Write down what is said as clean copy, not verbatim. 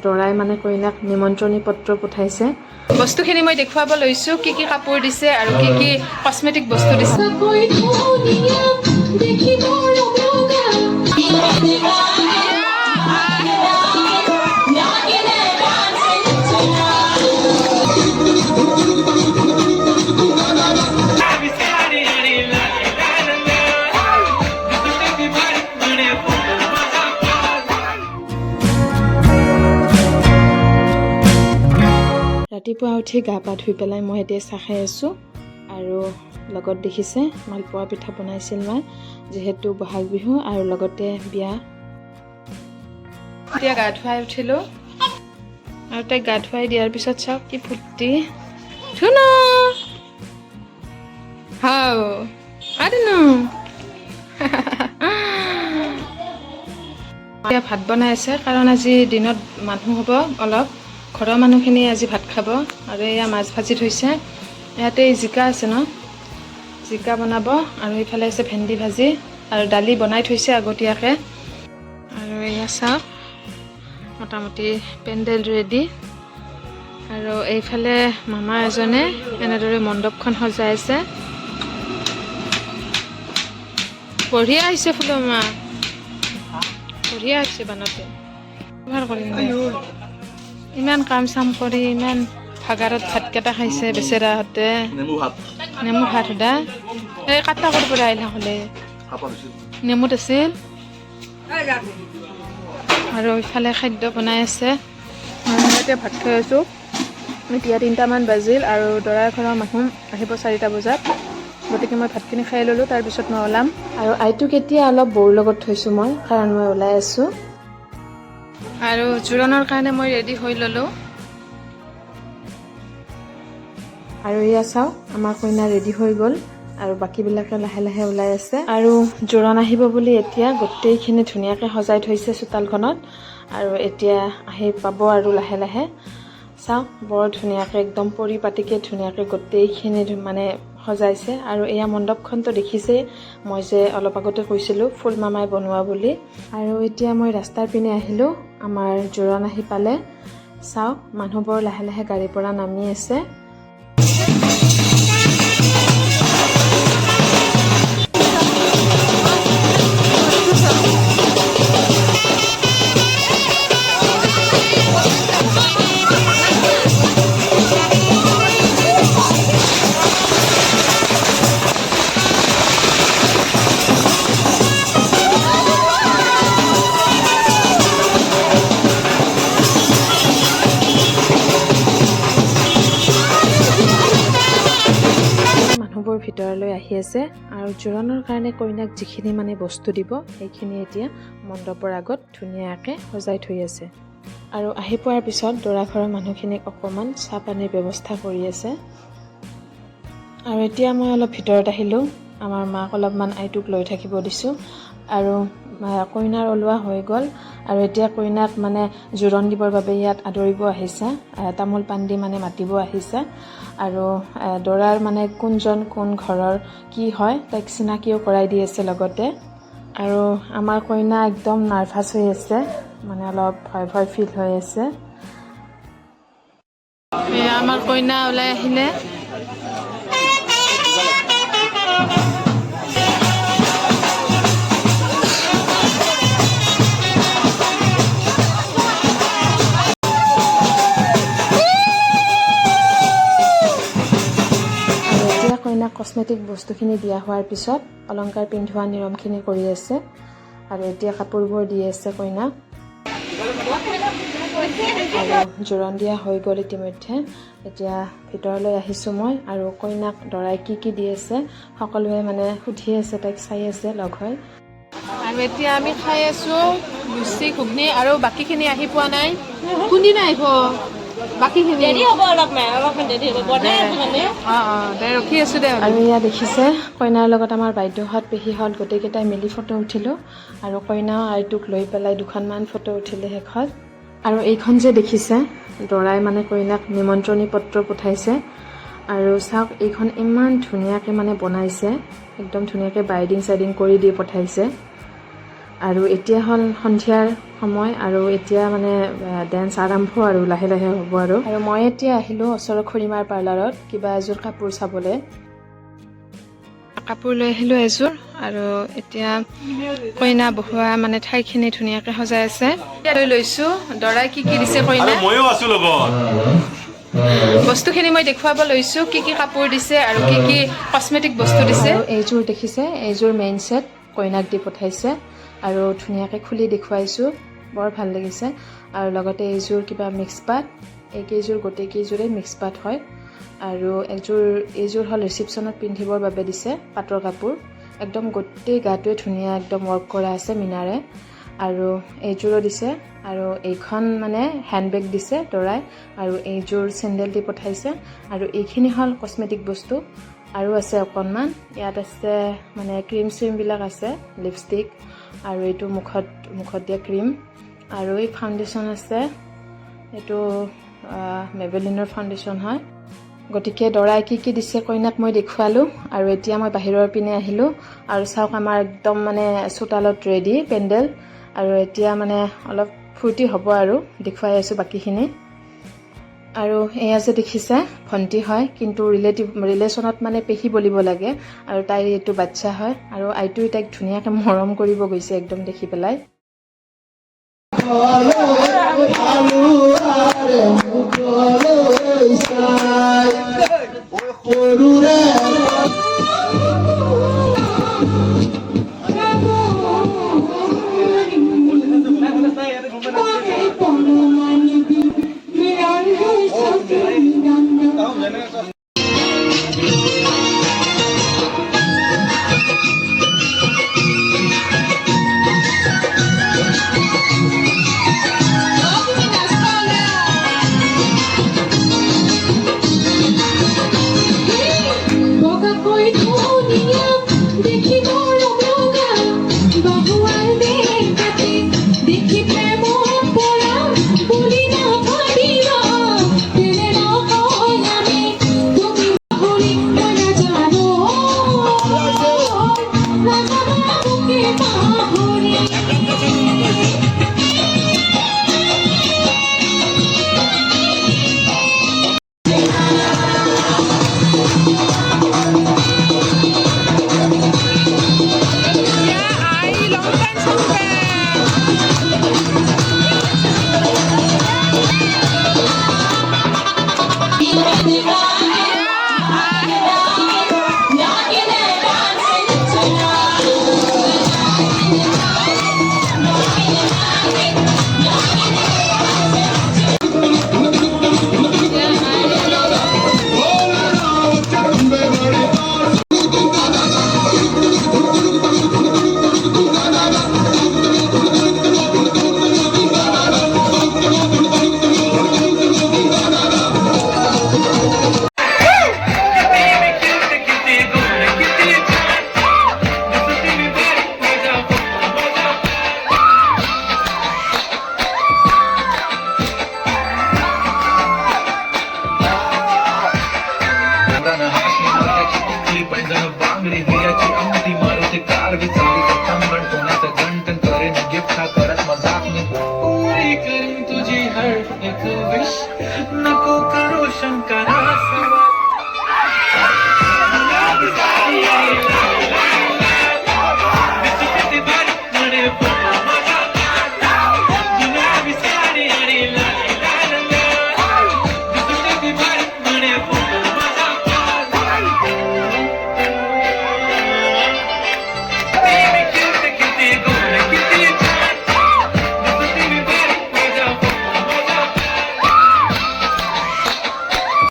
দৰাই মানে কইনাক নিমন্ত্ৰণী পত্ৰ পঠাইছে। বস্তুখিনি মই দেখুৱাব লৈছোঁ, কি কি কাপোৰ দিছে আৰু কি কি কসমেটিক বস্তু দিছে। ৰাতিপুৱা উঠি গা পা ধুই পেলাই মই এতিয়া চাহ খাই আছোঁ আৰু লগত দেখিছে মালপোৱা পিঠা বনাইছিল মই, যিহেতু বহাগ বিহু আৰু লগতে বিয়া। এতিয়া গা ধুৱাই উঠিলোঁ আৰু তাইক গা ধুৱাই দিয়াৰ পিছত চাওক কি ফূৰ্তি। ধুনু হাও আদনো এতিয়া ভাত বনাই আছে, কাৰণ আজি দিনত মানুহ হ'ব অলপ, ঘৰৰ মানুহখিনি আজি ভাত খাব। আৰু এয়া মাছ ভাজি থৈছে, ইয়াতে জিকা আছে ন, জিকা বনাব। আৰু এইফালে আছে ভেন্দি ভাজি আৰু দালি বনাই থৈছে আগতীয়াকৈ। আৰু এয়া চাওক মোটামুটি পেণ্ডেল ৰেডি। আৰু এইফালে মামা এজনে এনেদৰে মণ্ডপখন সজাই আছে। বঢ়িয়া হৈছে ফুলৰ মা, বঢ়িয়া হৈছে বানতে। ব্যৱহাৰ কৰিম ইমান কাম চাম কৰি ইমান ভাগাৰত ভাতকেইটা খাইছে বেচেৰাহঁতে। নেমু ভাত সোধা এই কাটা ক'ৰ পৰা আহিলা হ'লে নেমুত আছিল। আৰু ইফালে খাদ্য বনাই আছে। মই এতিয়া ভাত খাই আছোঁ। এতিয়া 3টামান বাজিল আৰু দৰাৰ ঘৰৰ মানুহ আহিব 4টা বজাত, গতিকে মই ভাতখিনি খাই ল'লোঁ, তাৰপিছত মই ওলাম। আৰু আইটোক এতিয়া অলপ বৌৰ লগত থৈছোঁ মই, কাৰণ মই ওলাই আছোঁ। আৰু জোৰোণৰ কাৰণে মই ৰেডি হৈ ল'লোঁ। আৰু এয়া চাওক আমাৰ কইনা ৰেডি হৈ গ'ল আৰু বাকীবিলাকে লাহে লাহে ওলাই আছে। আৰু জোৰোণ আহিব বুলি এতিয়া গোটেইখিনি ধুনীয়াকৈ সজাই থৈছে চোতালখনত। আৰু এতিয়া আহি পাব আৰু লাহে লাহে চাওক বৰ ধুনীয়াকৈ একদম পৰিপাটিকৈ ধুনীয়াকৈ গোটেইখিনি মানে সজাইছে। আৰু এয়া মণ্ডপখনতো দেখিছেই, মই যে অলপ আগতে কৈছিলোঁ ফুল মামাই বনোৱা বুলি। আৰু এতিয়া মই ৰাস্তাৰ পিনে আহিলোঁ, আমাৰ জোৰোণ আহি পালে। চাওক মানুহবোৰ লাহে লাহে গাড়ীৰ পৰা নামি আছে। ভিতৰলৈ আহি আছে আৰু জোৰোণৰ কাৰণে কইনাক যিখিনি মানে বস্তু দিব সেইখিনি এতিয়া মণ্ডপৰ আগত ধুনীয়াকৈ সজাই থৈ আছে। আৰু আহি পোৱাৰ পিছত দৰা ঘৰৰ মানুহখিনিক অকণমান চাহ পানীৰ ব্যৱস্থা কৰি আছে। আৰু এতিয়া মই অলপ ভিতৰত আহিলোঁ, আমাৰ মাক অলপমান আইটোক লৈ থাকিব দিছোঁ। আৰু কইনাৰ ওলোৱা হৈ গ'ল আৰু এতিয়া কইনাক মানে জোৰোণ দিবৰ বাবে ইয়াত আদৰিব আহিছে, তামোল পাণ দি মানে মাতিব আহিছে। আৰু দৰাৰ মানে কোনজন কোন ঘৰৰ কি হয় তাইক চিনাকিও কৰাই দি আছে লগতে। আৰু আমাৰ কইনা একদম নাৰ্ভাছ হৈ আছে, মানে অলপ ভয় ভয় ফিল হৈ আছে। আমাৰ কইনা ওলাই আহিলে। কসমেটিক বস্তুখিনি দিয়া হোৱাৰ পিছত অলংকাৰ পিন্ধোৱা নিয়মখিনি কৰি আছে। আৰু এতিয়া কাপোৰবোৰ দি আছে কইনাক। আৰু জোৰোণ দিয়া হৈ গ'ল ইতিমধ্যে। এতিয়া ভিতৰলৈ আহিছোঁ মই, আৰু কইনাক দৰাই কি কি দি আছে সকলোৱে মানে সুধি আছে, তাইক চাই আছে লগ হৈ। আৰু এতিয়া আমি খাই আছোঁ লুচি ঘুগনি, আৰু বাকীখিনি আহি পোৱা নাই। কোনদিনা আহিব বাকীখিনি? দেৰি হ'ব অলপমান দেৰি হ'ব, বনাই আছোঁ মানে। দে ৰখি আছোঁ দে। আৰু এয়া দেখিছে কইনাৰ লগত আমাৰ বাইদেউহঁত পেহীহঁত গোটেইকেইটাই মিলি ফটো উঠিলোঁ। আৰু কইনাও আইটোক লৈ পেলাই 2খনমান ফটো উঠিলে শেষত। আৰু এইখন যে দেখিছে দৰাই মানে কইনাক নিমন্ত্ৰণী পত্ৰ পঠাইছে। আৰু চাওক এইখন ইমান ধুনীয়াকৈ মানে বনাইছে, একদম ধুনীয়াকৈ বাইডিং চাইডিং কৰি দি পঠাইছে। আৰু এতিয়া হ'ল সন্ধিয়াৰ সময় আৰু এতিয়া মানে ডেন্স আৰম্ভ আৰু লাহে লাহে হ'ব আৰু মই এতিয়া আহিলোঁ ওচৰৰ খুৰীমাৰ পাৰ্লাৰত কিবা এযোৰ কাপোৰ চাবলৈ। কাপোৰ লৈ আহিলোঁ এযোৰ আৰু এতিয়া কইনা বহোৱা মানে ঠাইখিনি ধুনীয়াকৈ সজাই আছে। লৈ লৈছোঁ দৰাই কি কি দিছে কইনা। ময়ো আছোঁ লগত। বস্তুখিনি মই দেখুৱাব লৈছোঁ কি কি কাপোৰ দিছে আৰু কি কি কচমেটিক বস্তু দিছে। এইযোৰ দেখিছে, এইযোৰ মেইন ছেট কইনাক দি পঠাইছে আৰু ধুনীয়াকৈ খুলি দেখুৱাইছোঁ, বৰ ভাল লাগিছে। আৰু লগতে এইযোৰ কিবা মিক্স পাট, এইকেইযোৰ গোটেইকেইযোৰে মিক্স পাট হয়। আৰু এইযোৰ হ'ল ৰিচিপশ্যনত পিন্ধিবৰ বাবে দিছে পাটৰ কাপোৰ, একদম গোটেই গাটোৱে ধুনীয়া একদম ৱৰ্ক কৰা আছে মিনাৰে। আৰু এইযোৰো দিছে আৰু এইখন মানে হেণ্ডবেগ দিছে দৰাই আৰু এইযোৰ চেণ্ডেল দি পঠাইছে। আৰু এইখিনি হ'ল কচমেটিক বস্তু আৰু আছে অকণমান, ইয়াত আছে মানে ক্ৰীম চ্ৰীমবিলাক আছে, লিপষ্টিক আৰু এইটো মুখত দিয়া ক্ৰীম আৰু এই ফাউণ্ডেশ্যন আছে, এইটো মেবেলিনৰ ফাউণ্ডেশ্যন হয়। গতিকে দৰাই কি কি দিছে কইনাক মই দেখুৱালোঁ আৰু এতিয়া মই বাহিৰৰ পিনে আহিলোঁ আৰু চাওক আমাৰ একদম মানে চোতালত ৰেডি পেণ্ডেল আৰু এতিয়া মানে অলপ ফূৰ্তি হ'ব আৰু দেখুৱাই আছোঁ বাকীখিনি। আৰু এয়া যে দেখিছে ভণ্টি হয় কিন্তু ৰিলেশ্যনত মানে পেহী বলিব লাগে আৰু তাইৰ এইটো বাচ্ছা হয় আৰু আইটোৱে তাইক ধুনীয়াকৈ মৰম কৰিব গৈছে একদম দেখি পেলাই। तुझी हर एक विश नको करू शंकरा